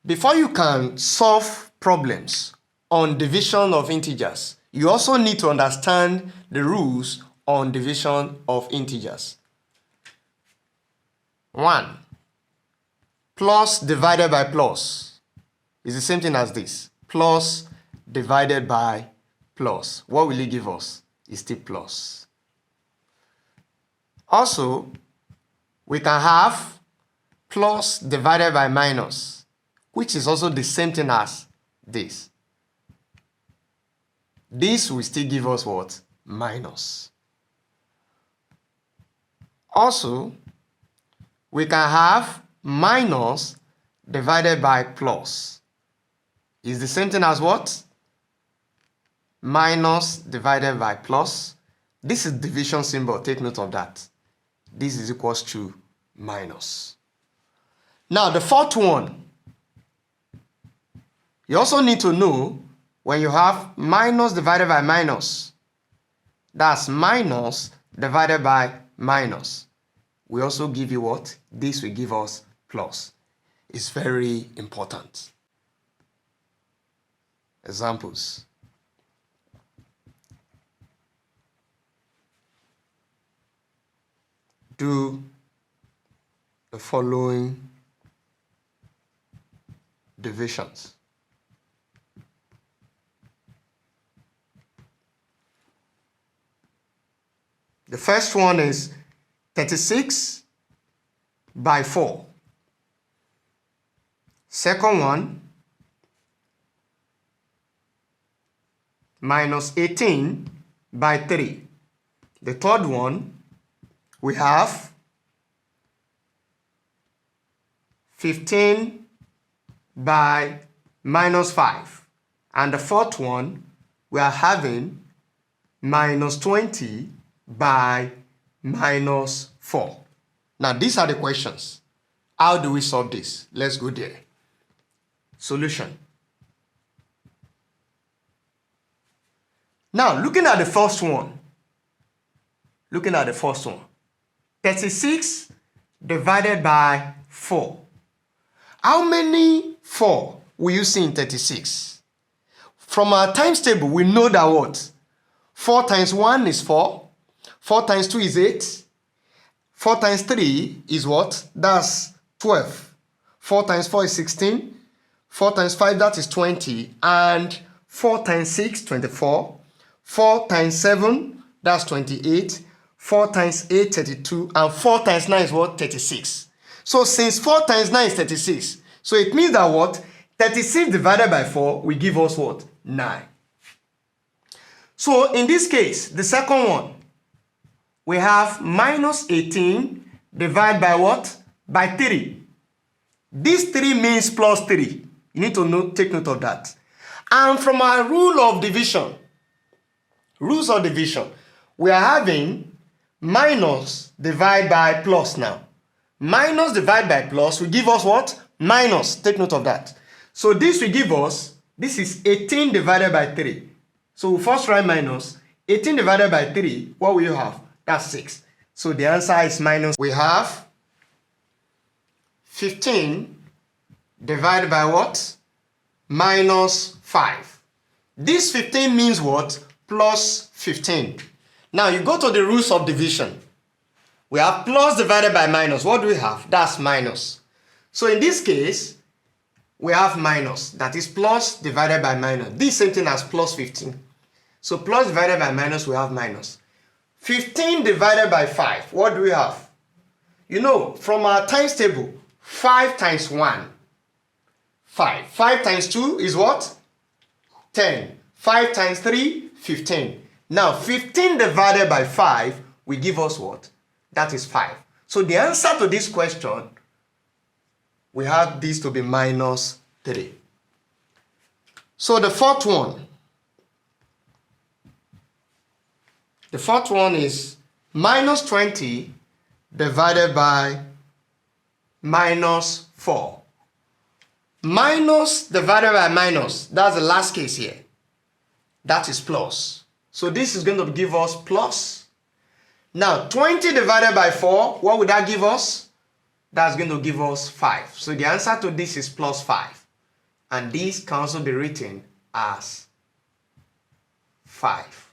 Before you can solve problems on division of integers, you also need to understand the rules on division of integers. 1. Plus divided by plus is the same thing as this. Plus divided by plus. What will it give us? It's still plus. Also, we can have plus divided by minus, which is also the same thing as this. This will still give us what? Minus. Also, we can have minus divided by plus. Is the same thing as what? Minus divided by plus. This is division symbol. Take note of that. This is equals to minus. Now, the fourth one. You also need to know when you have minus divided by minus. That's minus divided by minus. We also give you what? This will give us plus. It's very important. Examples. Do the following divisions. The first one is 36 by 4. Second one, minus 18 by 3. The third one, we have 15 by minus 5. And the fourth one, we are having minus 20 by minus 4. Now, these are the questions. How do we solve this? Let's go there. Solution. Now, looking at the first one. 36 divided by 4. How many 4 will you see in 36? From our times table, we know that what? 4 times 1 is 4. 4 times 2 is 8. 4 times 3 is what? That's 12. 4 times 4 is 16. 4 times 5, that is 20. And 4 times 6, 24. 4 times 7, that's 28. 4 times 8, 32. And 4 times 9 is what? 36. So since 4 times 9 is 36, so it means that what? 36 divided by 4 will give us what? 9. So in this case, the second one, we have minus 18 divided by what? By 3. This 3 means plus 3. You need to take note of that. And from our rules of division, we are having minus divided by plus now. Minus divided by plus will give us what? Minus. Take note of that. So this will give us, this is 18 divided by 3. So we first write minus. 18 divided by 3, what will you have? That's 6. So the answer is minus. We have 15 divided by what? Minus 5. This 15 means what? Plus 15. Now you go to the rules of division. We have plus divided by minus. What do we have? That's minus. So in this case, we have minus. That is plus divided by minus. This same thing as plus 15. So plus divided by minus, we have minus. 15 divided by 5. What do we have? You know, from our times table, 5 times 1, 5. 5 times 2 is what? 10. 5 times 3, 15. Now, 15 divided by 5 will give us what? That is 5. So the answer to this question, we have this to be minus 3. So the fourth one. The fourth one is minus 20 divided by minus 4. Minus divided by minus, that's the last case here. That is plus. So this is going to give us plus. Now, 20 divided by 4, what would that give us? That's going to give us 5. So the answer to this is plus 5. and this can also be written as 5.